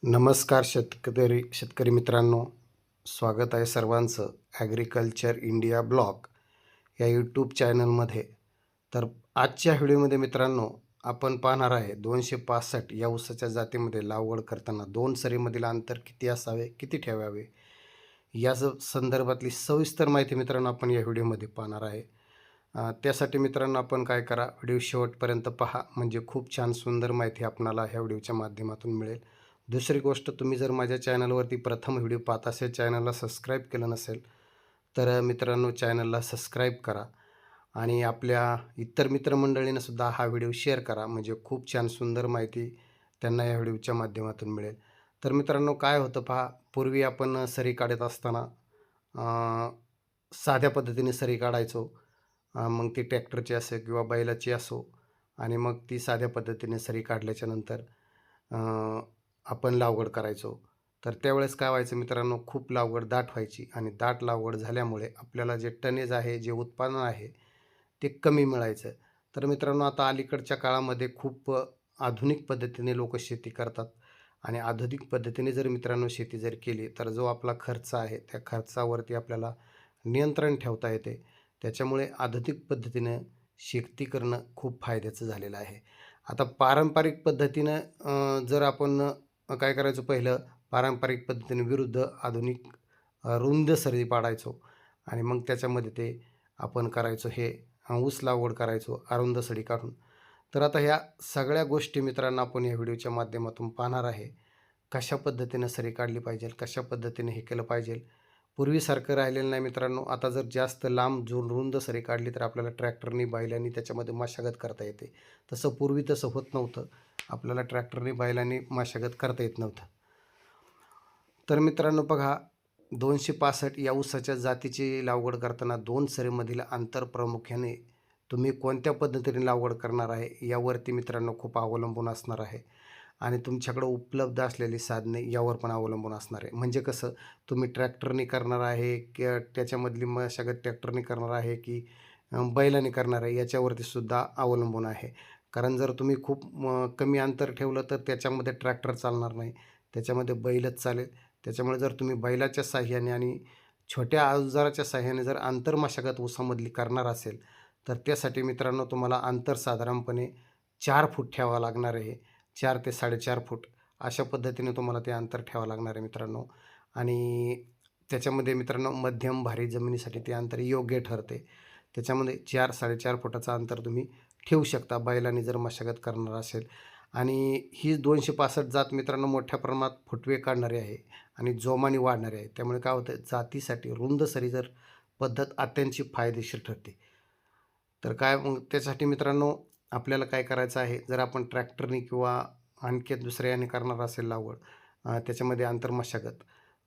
नमस्कार शेतकरी मित्रांनो, स्वागत आहे सर्वांचं ॲग्रिकल्चर इंडिया ब्लॉग या यूट्यूब चॅनलमध्ये. तर आजच्या व्हिडिओमध्ये मित्रांनो आपण पाहणार आहे 265 या ऊसाच्या जातीमध्ये लागवड करताना दोन सरीमधील अंतर किती असावे, किती ठेवावे या संदर्भातली सविस्तर माहिती मित्रांनो आपण या व्हिडिओमध्ये पाहणार आहे. त्यासाठी मित्रांनो आपण काय करा, व्हिडिओ शेवटपर्यंत पहा, म्हणजे खूप छान सुंदर माहिती आपणाला ह्या व्हिडिओच्या माध्यमातून मिळेल. दुसरी गोष्ट, तुम्ही जर माझ्या चॅनलवरती प्रथम व्हिडिओ पाहत असेल, चॅनलला सबस्क्राईब केलं नसेल तर मित्रांनो चॅनलला सबस्क्राईब करा आणि आपल्या इतर मित्रमंडळींनासुद्धा हा व्हिडिओ शेअर करा, म्हणजे खूप छान सुंदर माहिती त्यांना या व्हिडिओच्या माध्यमातून मिळेल. तर मित्रांनो काय होतं पहा, पूर्वी आपण सरी काढत असताना साध्या पद्धतीने सरी काढायचो. मग ती ट्रॅक्टरची असो किंवा बैलाची असो, आणि मग ती साध्या पद्धतीने सरी काढल्याच्यानंतर आपण लागवड करायचो. तर त्यावेळेस काय व्हायचं मित्रांनो, खूप लागवड दाट व्हायची आणि दाट लागवड झाल्यामुळे आपल्याला जे टनेज आहे, जे उत्पादन आहे ते कमी मिळायचं. तर मित्रांनो आता अलीकडच्या काळामध्ये खूप आधुनिक पद्धतीने लोक शेती करतात आणि आधुनिक पद्धतीने जर मित्रांनो शेती जर केली तर जो आपला खर्च आहे त्या खर्चावरती आपल्याला नियंत्रण ठेवता येते. त्याच्यामुळे आधुनिक पद्धतीनं शेती करणं खूप फायद्याचं झालेलं आहे. आता पारंपरिक पद्धतीनं जर आपण काय करायचो, पहिलं पारंपरिक पद्धतीने विरुद्ध आधुनिक रुंद सरी पाडायचो आणि मग त्याच्यामध्ये ते आपण करायचो हे ऊस लागवड करायचो अरुंद सरी काढून. तर आता ह्या सगळ्या गोष्टी मित्रांनो आपण या व्हिडिओच्या माध्यमातून पाहणार आहे. कशा पद्धतीनं सरी काढली पाहिजे, कशा पद्धतीने हे केलं पाहिजे. पूर्वीसारखं राहिलेलं नाही मित्रांनो. आता जर जास्त लांब रुंद सरी काढली तर आपल्याला ट्रॅक्टरनी बैलांनी त्याच्यामध्ये मशागत करता येते. तसं होत नव्हतं. आपल्याला ट्रॅक्टरनी बैलांनी मशागत करता येत नव्हतं. तर मित्रांनो बघा, 265 या ऊसाच्या जातीची लागवड करताना दोन सरीमधील अंतर प्रामुख्याने तुम्ही कोणत्या पद्धतीने लागवड करणार आहे यावरती मित्रांनो खूप अवलंबून असणार आहे आणि तुमच्याकडं उपलब्ध असलेली साधने यावर पण अवलंबून असणार आहे. म्हणजे कसं, तुम्ही ट्रॅक्टरने करणार आहे की त्याच्यामधली मशागत ट्रॅक्टरने करणार आहे की बैलाने करणार आहे याच्यावरती सुद्धा अवलंबून आहे. कारण जर तुम्ही खूप कमी अंतर ठेवलं तर त्याच्यामध्ये ट्रॅक्टर चालणार नाही, त्याच्यामध्ये बैलच चालेल. त्याच्यामुळे जर तुम्ही बैलाच्या साहाय्याने आणि छोट्या अवजाराच्या साहाय्याने जर आंतर मशागत ऊसामधली करणार असेल तर त्यासाठी मित्रांनो तुम्हाला अंतर साधारणपणे 4 फूट ठेवावं लागणार आहे. 4 ते 4.5 फूट अशा पद्धतीने तुम्हाला ते अंतर ठेवावं लागणार आहे मित्रांनो. आणि त्याच्यामध्ये मित्रांनो मध्यम भारी जमिनीसाठी ते अंतर योग्य ठरते. त्याच्यामध्ये 4-4.5 फुटाचं अंतर तुम्ही ठेवू शकता बैलाने जर मशागत करणार असेल. आणि ही 265 जात मित्रांनो मोठ्या प्रमाणात फुटवे काढणारी आहे आणि जोमाने वाढणारी आहे. त्यामुळे काय होतं, जातीसाठी रुंद सरी जर पद्धत अत्यंत फायदेशीर ठरते. तर काय मग त्यासाठी मित्रांनो आपल्याला काय करायचं आहे, जर आपण ट्रॅक्टरने किंवा आणखी दुसऱ्या याने करणार असेल लागवड त्याच्यामध्ये आंतरमशागत,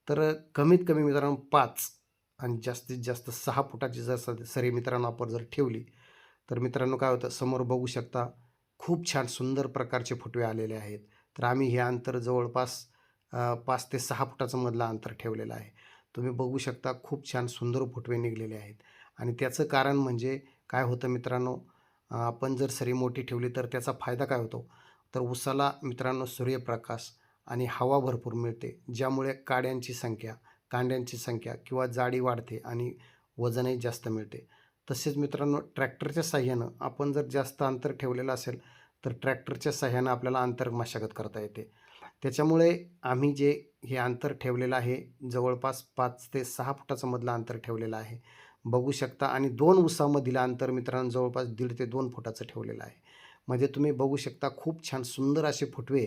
तर कमीत कमी मित्रांनो 5 आणि जास्तीत जास्त 6 फुटाची जर सरी मित्रांनो आपण जर ठेवली तर मित्रांनो काय होतं, समोर बघू शकता खूप छान सुंदर प्रकारचे फुटवे आलेले आहेत. तर आम्ही हे अंतर जवळपास 5 ते 6 फुटाचं मधलं अंतर ठेवलेलं आहे. तुम्ही बघू शकता खूप छान सुंदर फुटवे निघलेले आहेत. आणि त्याचं कारण म्हणजे काय होतं मित्रांनो, आपण जर सरी मोठी ठेवली तर त्याचा फायदा काय होतो, तर ऊसाला मित्रांनो सूर्यप्रकाश आणि हवा भरपूर मिळते, ज्यामुळे कांड्यांची संख्या किंवा जाडी वाढते आणि वजनही जास्त मिळते. तसेच मित्रांनो ट्रॅक्टरच्या साहाय्यानं आपण जर जास्त अंतर ठेवलेलं असेल तर ट्रॅक्टरच्या साहाय्यानं आपल्याला अंतर मशागत करता येते. त्याच्यामुळे आम्ही जे हे अंतर ठेवलेलं आहे जवळपास 5 ते 6 फुटाचं मधलं अंतर ठेवलेलं आहे. बघू शकता. आणि 2 ऊसामधील अंतर मित्रांनो जवळपास 1.5 ते 2 फुटाचं ठेवलेलं आहे. म्हणजे तुम्ही बघू शकता खूप छान सुंदर असे फुटवे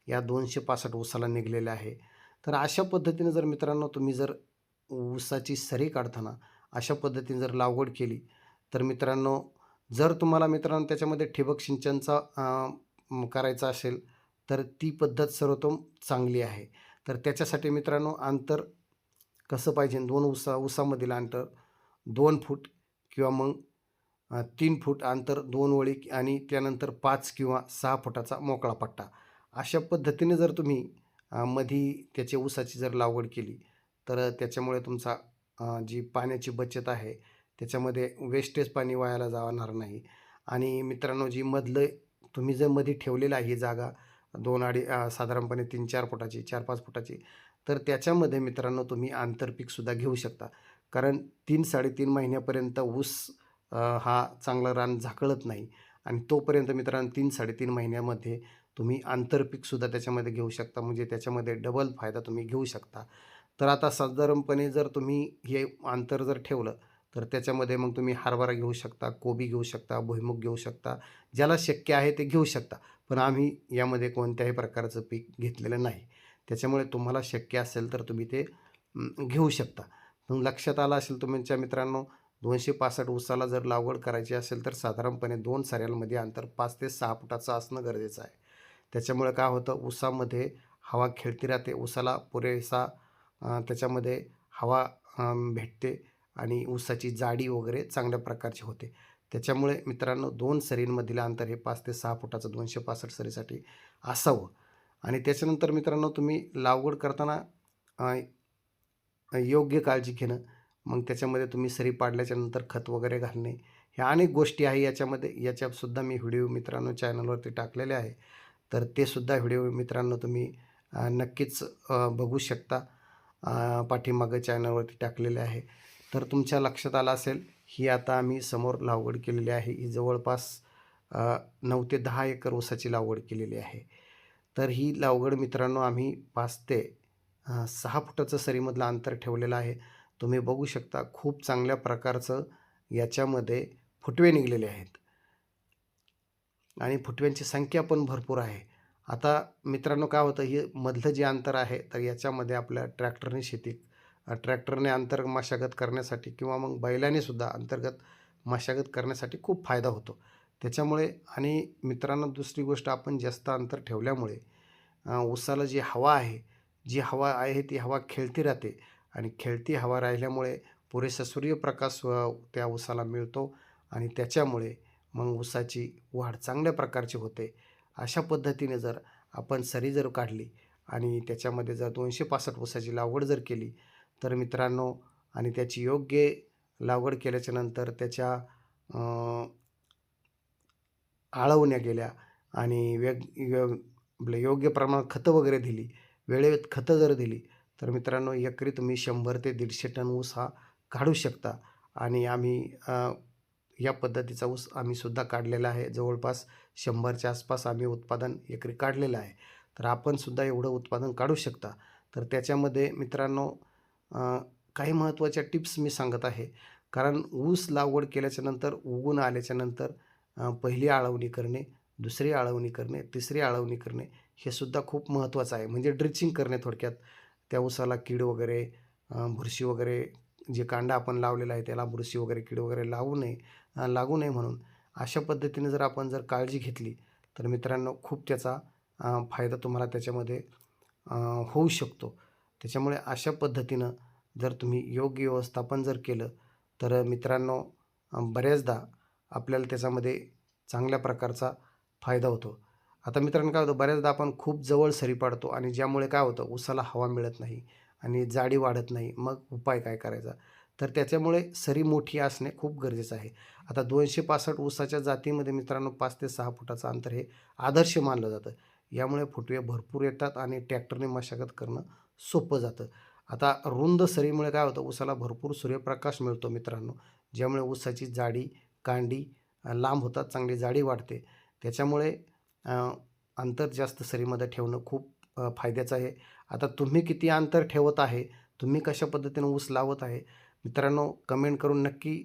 या 265 ऊसाला निघलेले आहे. तर अशा पद्धतीने जर मित्रांनो तुम्ही जर ऊसाची सरी काढताना अशा पद्धतीने जर लागवड केली तर मित्रांनो, जर तुम्हाला मित्रांनो त्याच्यामध्ये ठिबक सिंचनचा करायचा असेल तर ती पद्धत सर्वोत्तम चांगली आहे. तर त्याच्यासाठी मित्रांनो अंतर कसं पाहिजे, 2 ऊसामधील अंतर 2 फूट किंवा मग 3 फूट अंतर 2 ओळी आणि त्यानंतर 5 किंवा 6 फुटाचा मोकळा पट्टा. अशा पद्धतीने जर तुम्ही मधी त्याची ऊसाची जर लागवड केली तर त्याच्यामुळे तुमचा जी पाण्याची बचत आहे त्याच्यामध्ये वेस्टेज पाणी वायाला जाणार नाही. आणि मित्रांनो जी मधलं तुम्ही जर मध्ये ठेवलेलं आहे ही जागा साधारणपणे 3-4 फुटाची, 4-5 फुटाची, तर त्याच्यामध्ये मित्रांनो तुम्ही आंतरपीकसुद्धा घेऊ शकता. कारण 3-3.5 महिन्यापर्यंत ऊस हा चांगला रान झाकळत नाही आणि तोपर्यंत मित्रांनो 3-3.5 महिन्यामध्ये तुम्ही आंतरपीकसुद्धा त्याच्यामध्ये घेऊ शकता. म्हणजे त्याच्यामध्ये डबल फायदा तुम्ही घेऊ शकता. तर आता साधारणपणे जर तुम्ही हे अंतर जर ठेवलं, तर त्याच्यामध्ये मग तुम्ही हरभरा घेऊ शकता, कोबी घेऊ शकता, भुईमूग घेऊ शकता. ज्याला शक्य आहे ते घेऊ शकता. पण आम्ही यामध्ये कोणत्याही प्रकारचं पीक घेतलेलं नाही. त्याच्यामुळे तुम्हाला शक्य असेल तर तुम्ही ते घेऊ शकता. मग लक्षात आलं असेल तुमच्या मित्रांनो, 265 ऊसाला जर लागवड करायची असेल तर साधारणपणे 2 सऱ्यांमध्ये अंतर 5 ते 6 फुटाचं असणं गरजेचं आहे. त्याच्यामुळे काय होतं, ऊसामध्ये हवा खेळती राहते, ऊसाला पुरेसा त्याच्यामध्ये हवा भेटते आणि ऊसाची जाडी वगैरे चांगल्या प्रकारची होते. त्याच्यामुळे मित्रांनो 2 सरींमधील अंतर हे 5 ते 6 फुटाचं 265 सरीसाठी असावं. आणि त्याच्यानंतर मित्रांनो तुम्ही लागवड करताना योग्य काळजी घेणं, मग त्याच्यामध्ये तुम्ही सरी पाडल्याच्यानंतर खत वगैरे घालणे, ह्या अनेक गोष्टी आहे याच्यामध्ये. याच्यासुद्धा मी व्हिडिओ मित्रांनो चॅनलवरती टाकलेले आहे. तर ते सुद्धा व्हिडिओ मित्रांनो तुम्ही नक्कीच बघू शकता. पाठीमागं चॅनलवरती टाकलेले आहे. तर तुमच्या लक्षात आलं असेल, ही आता आम्ही समोर लागवड केलेली आहे. ही जवळपास 9 ते 10 एकर ऊसाची लागवड केलेली आहे. तर ही लागवड मित्रांनो आम्ही 5 ते 6 फुटाचं सरीमधलं अंतर ठेवलेलं आहे. तुम्ही बघू शकता खूप चांगल्या प्रकारचं याच्यामध्ये फुटवे निघलेले आहेत आणि फुटव्यांची संख्या पण भरपूर आहे. आता मित्रांनो काय होतं, हे मधलं जे अंतर आहे तर याच्यामध्ये आपल्या ट्रॅक्टरने अंतर मशागत करण्यासाठी किंवा मग बैलाने सुद्धा अंतर्गत मशागत करण्यासाठी खूप फायदा होतो. त्याच्यामुळे आणि मित्रांनो दुसरी गोष्ट, आपण जास्त अंतर ठेवल्यामुळे ऊसाला जी हवा आहे ती हवा खेळती राहते आणि खेळती हवा राहिल्यामुळे पुरेसा सूर्यप्रकाश त्या ऊसाला मिळतो आणि त्याच्यामुळे मग ऊसाची वाढ चांगल्या प्रकारची होते. अशा पद्धतीने जर आपण सरी जर काढली आणि त्याच्यामध्ये जर 265 ऊसाची लागवड जर केली, तर मित्रांनो आणि त्याची योग्य लागवड केल्याच्यानंतर त्याच्या आळवण्या केल्या आणि आपलं योग्य प्रमाणात खतं वगैरे दिली, वेळेत खतं जर दिली, तर मित्रांनो एकरी तुम्ही 100 ते 150 टन ऊस हा काढू शकता. आणि आम्ही या पद्धतीचा ऊस आम्ही सुद्धा काढलेला आहे. जवळपास 100च्या आसपास आम्ही उत्पादन एकरी काढलेलं आहे. तर आपण सुद्धा एवढं उत्पादन काढू शकता. तर त्याच्यामध्ये मित्रांनो काही महत्त्वाच्या टिप्स मी सांगत आहे. कारण ऊस लागवड केल्याच्यानंतर उगवून आल्याच्यानंतर पहिली आळवणी करणे, दुसरी आळवणी करणे, तिसरी आळवणी करणे हे सुद्धा खूप महत्त्वाचं आहे. म्हणजे ड्रिचिंग करणे थोडक्यात. त्या ऊसाला कीड वगैरे, बुरशी वगैरे, जे कांडा आपण लावलेला आहे त्याला बुरशी वगैरे, कीड वगैरे लागू नये म्हणून अशा पद्धतीने जर आपण काळजी घेतली, तर मित्रांनो खूप त्याचा फायदा तुम्हाला त्याच्यामध्ये होऊ शकतो. त्याच्यामुळे अशा पद्धतीनं जर तुम्ही योग्य व्यवस्थापन जर केलं, तर मित्रांनो बऱ्याचदा आपल्याला त्याच्यामध्ये चांगल्या प्रकारचा फायदा होतो. आता मित्रांनो काय होतं, बऱ्याचदा आपण खूप जवळ सरी पाडतो आणि ज्यामुळे काय होतं, ऊसाला हवा मिळत नाही आणि जाडी वाढत नाही. मग उपाय काय करायचा? तर त्याच्यामुळे सरी मोठी असणे खूप गरजेचं आहे. आता 265 ऊसाच्या जातीमध्ये मित्रांनो 5 ते 6 फुटाचं अंतर हे आदर्श मानलं जातं. यामुळे फुटवे भरपूर येतात आणि ट्रॅक्टरने मशागत करणं सोपं जातं. आता रुंद सरीमुळे काय होतं, ऊसाला भरपूर सूर्यप्रकाश मिळतो मित्रांनो, ज्यामुळे ऊसाची जाडी, कांडी लांब होतात, चांगली जाडी वाढते. त्याच्यामुळे अंतर जास्त सरीमध्ये ठेवणं खूप फायद्याचं आहे. आता तुम्ही किती अंतर ठेवत आहे, तुम्ही कशा पद्धतीनं ऊस लावत आहे, मित्रांनो कमेंट करून नक्की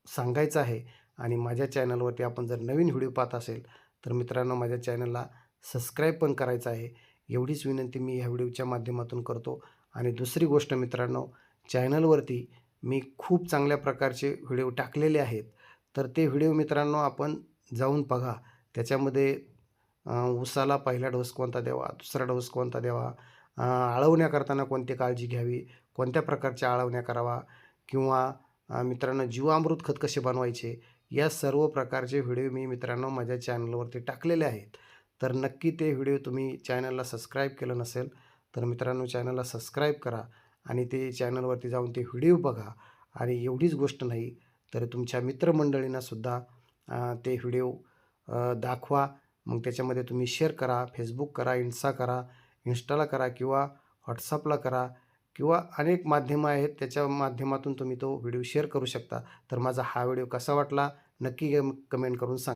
सांगायचं आहे. आणि माझ्या चॅनलवरती आपण जर नवीन व्हिडिओ पाहत असेल, तर मित्रांनो माझ्या चॅनलला सबस्क्राईब पण करायचं आहे. एवढीच विनंती मी ह्या व्हिडिओच्या माध्यमातून करतो. आणि दुसरी गोष्ट मित्रांनो, चॅनलवरती मी खूप चांगल्या प्रकारचे व्हिडिओ टाकलेले आहेत. तर ते व्हिडिओ मित्रांनो आपण जाऊन बघा. त्याच्यामध्ये ऊसाला पहिला डोस कोणता द्यावा, दुसरा डोस कोणता द्यावा, आळवण्या करताना कोणती काळजी घ्यावी, कोणत्या प्रकारच्या आळवण्या करावा किंवा मित्रांनो जीवामृत खत कसे बनवायचे, या सर्व प्रकारचे व्हिडिओ मी मित्रांनो माझ्या चॅनलवरती टाकलेले आहेत. तर नक्की ते व्हिडिओ तुम्ही चॅनलला सबस्क्राईब केलं नसेल, तर मित्रांनो चॅनलला सबस्क्राईब करा आणि ते चॅनलवरती जाऊन ते व्हिडिओ बघा. आणि एवढीच गोष्ट नाही, तर तुमच्या मित्रमंडळींनासुद्धा ते व्हिडिओ दाखवा मग त्याच्यामध्ये तुम्ही शेअर करा, फेसबुक करा, करा, Instaला करा किंवा WhatsAppला करा किंवा अनेक माध्यमं आहेत त्याच्या माध्यमातून तुम्ही तो व्हिडिओ शेअर करू शकता. तर माझा हा व्हिडिओ कसा वाटला नक्की कमेंट करून सांगा.